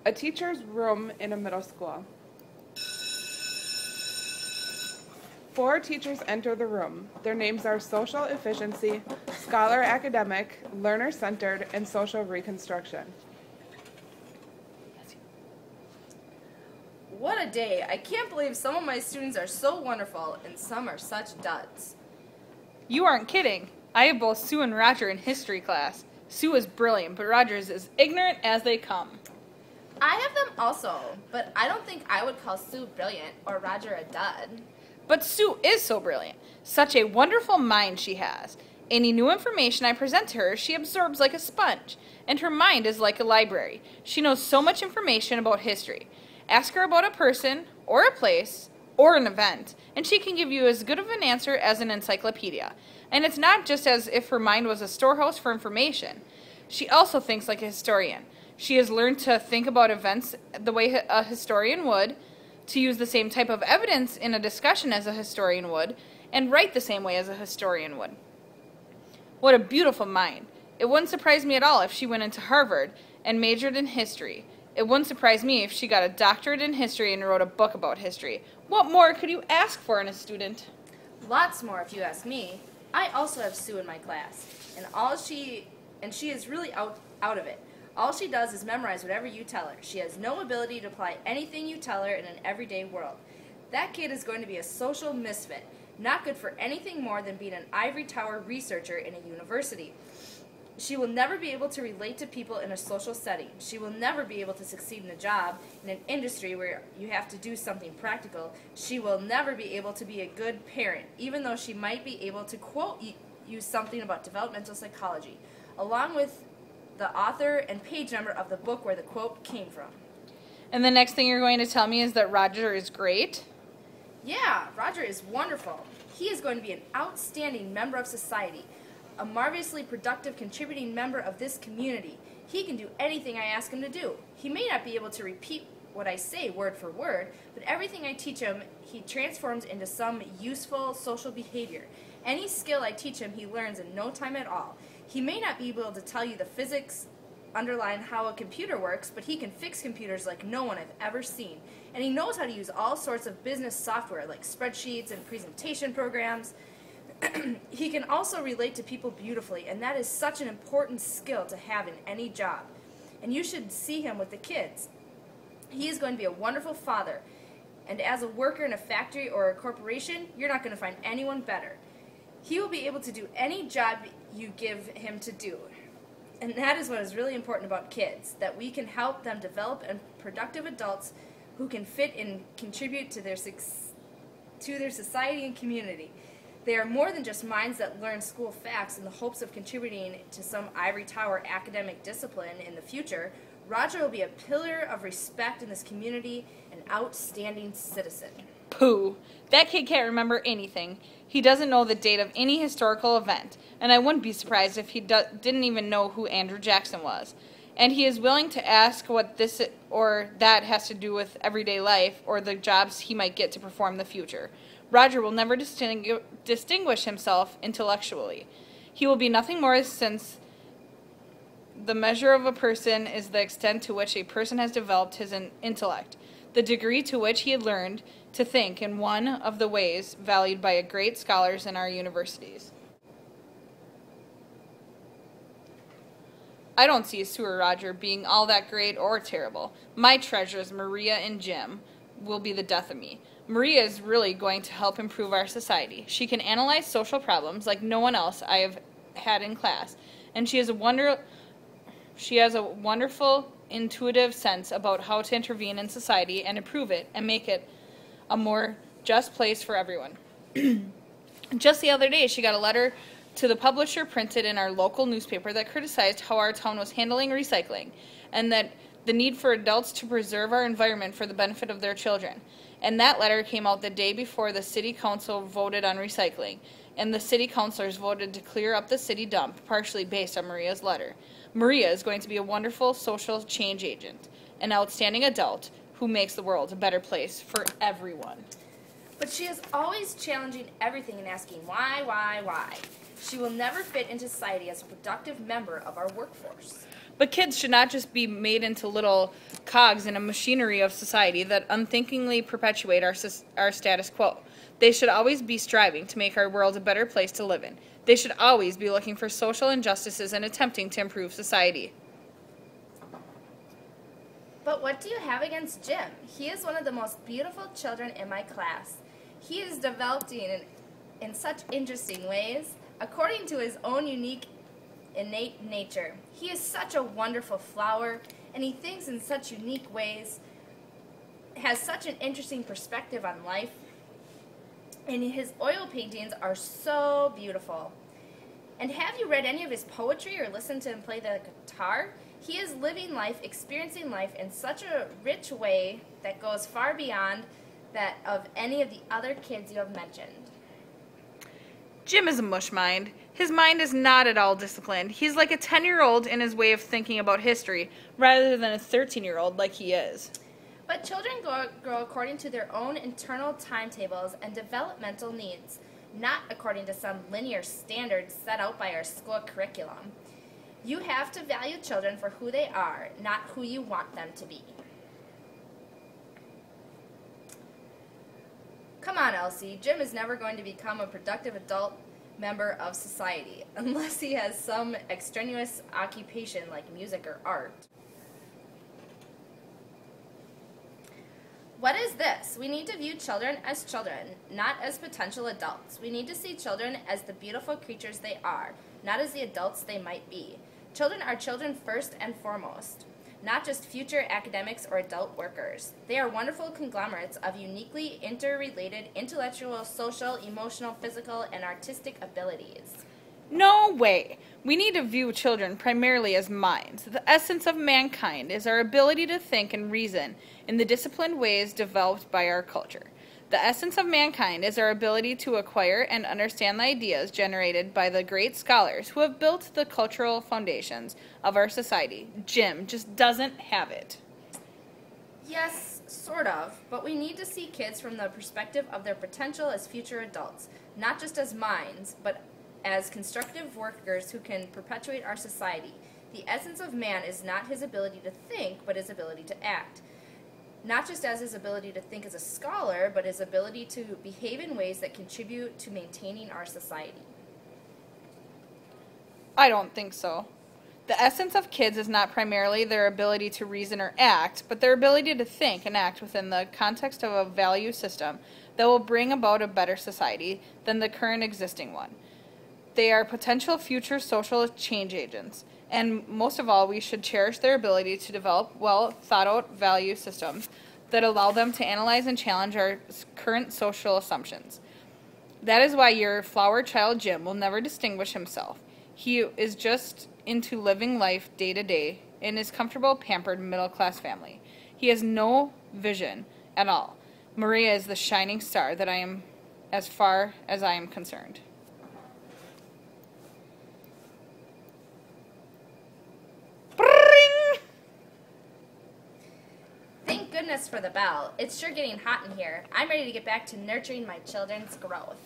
A teacher's room in a middle school. 4 teachers enter the room. Their names are social efficiency, scholar academic, learner centered, and social reconstruction. What a day. I can't believe some of my students are so wonderful and some are such duds. You aren't kidding. I have both Sue and Roger in history class. Sue is brilliant, but Roger is as ignorant as they come. I have them also, but I don't think I would call Sue brilliant or Roger a dud. But Sue is so brilliant. Such a wonderful mind she has. Any new information I present to her, she absorbs like a sponge, and her mind is like a library. She knows so much information about history. Ask her about a person, or a place, or an event, and she can give you as good of an answer as an encyclopedia. And it's not just as if her mind was a storehouse for information. She also thinks like a historian. She has learned to think about events the way a historian would, to use the same type of evidence in a discussion as a historian would, and write the same way as a historian would. What a beautiful mind. It wouldn't surprise me at all if she went into Harvard and majored in history. It wouldn't surprise me if she got a doctorate in history and wrote a book about history. What more could you ask for in a student? Lots more if you ask me. I also have Sue in my class, and she is really out of it. All she does is memorize whatever you tell her. She has no ability to apply anything you tell her in an everyday world. That kid is going to be a social misfit, not good for anything more than being an ivory tower researcher in a university. She will never be able to relate to people in a social setting. She will never be able to succeed in a job in an industry where you have to do something practical. She will never be able to be a good parent, even though she might be able to quote you something about developmental psychology, along with the author and page number of the book where the quote came from. And the next thing you're going to tell me is that Roger is great? Yeah, Roger is wonderful. He is going to be an outstanding member of society, a marvelously productive contributing member of this community. He can do anything I ask him to do. He may not be able to repeat what I say word for word, but everything I teach him, he transforms into some useful social behavior. Any skill I teach him, he learns in no time at all. He may not be able to tell you the physics underlying how a computer works, but he can fix computers like no one I've ever seen. And he knows how to use all sorts of business software like spreadsheets and presentation programs. He can also relate to people beautifully, and that is such an important skill to have in any job. And you should see him with the kids. He is going to be a wonderful father, and as a worker in a factory or a corporation, you're not going to find anyone better. He will be able to do any job you give him to do. And that is what is really important about kids, that we can help them develop and productive adults who can fit and contribute to their society and community. They are more than just minds that learn school facts in the hopes of contributing to some ivory tower academic discipline in the future. Roger will be a pillar of respect in this community, an outstanding citizen. Pooh. That kid can't remember anything. He doesn't know the date of any historical event, and I wouldn't be surprised if he didn't even know who Andrew Jackson was. And he is willing to ask what this or that has to do with everyday life or the jobs he might get to perform in the future. Roger will never distinguish himself intellectually. He will be nothing more, since the measure of a person is the extent to which a person has developed his intellect, the degree to which he had learned to think in one of the ways valued by great scholars in our universities. I don't see Sue or Roger being all that great or terrible. My treasures, Maria and Jim, will be the death of me. Maria is really going to help improve our society. She can analyze social problems like no one else I have had in class, and she has a wonderful intuitive sense about how to intervene in society and improve it and make it a more just place for everyone. Just the other day, she got a letter to the publisher printed in our local newspaper that criticized how our town was handling recycling, and that the need for adults to preserve our environment for the benefit of their children. And that letter came out the day before the city council voted on recycling, and the city councilors voted to clear up the city dump, partially based on Maria's letter. Maria is going to be a wonderful social change agent, an outstanding adult who makes the world a better place for everyone. But she is always challenging everything and asking why. She will never fit into society as a productive member of our workforce. But kids should not just be made into little cogs in a machinery of society that unthinkingly perpetuate our status quo. They should always be striving to make our world a better place to live in. They should always be looking for social injustices and attempting to improve society. But what do you have against Jim? He is one of the most beautiful children in my class. He is developing in such interesting ways, according to his own unique, innate nature. He is such a wonderful flower, and he thinks in such unique ways, has such an interesting perspective on life, and his oil paintings are so beautiful. And have you read any of his poetry or listened to him play the guitar? He is living life, experiencing life in such a rich way that goes far beyond that of any of the other kids you have mentioned. Jim is a mush mind. His mind is not at all disciplined. He's like a 10-year-old in his way of thinking about history, rather than a 13-year-old like he is. But children grow according to their own internal timetables and developmental needs, not according to some linear standards set out by our school curriculum. You have to value children for who they are, not who you want them to be. Come on, Elsie. Jim is never going to become a productive adult member of society unless he has some extraneous occupation like music or art. What is this? We need to view children as children, not as potential adults. We need to see children as the beautiful creatures they are, not as the adults they might be. Children are children first and foremost, not just future academics or adult workers. They are wonderful conglomerates of uniquely interrelated intellectual, social, emotional, physical, and artistic abilities. No way. We need to view children primarily as minds. The essence of mankind is our ability to think and reason in the disciplined ways developed by our culture. The essence of mankind is our ability to acquire and understand the ideas generated by the great scholars who have built the cultural foundations of our society. Jim just doesn't have it. Yes, sort of, but we need to see kids from the perspective of their potential as future adults, not just as minds, but as constructive workers who can perpetuate our society. The essence of man is not his ability to think, but his ability to act. Not just as his ability to think as a scholar, but his ability to behave in ways that contribute to maintaining our society. I don't think so. The essence of kids is not primarily their ability to reason or act, but their ability to think and act within the context of a value system that will bring about a better society than the current existing one. They are potential future social change agents, and most of all, we should cherish their ability to develop well-thought-out value systems that allow them to analyze and challenge our current social assumptions. That is why your flower child Jim will never distinguish himself. He is just into living life day to day in his comfortable, pampered, middle-class family. He has no vision at all. Maria is the shining star that I am, as far as I am concerned. Thank goodness for the bell. It's sure getting hot in here. I'm ready to get back to nurturing my children's growth.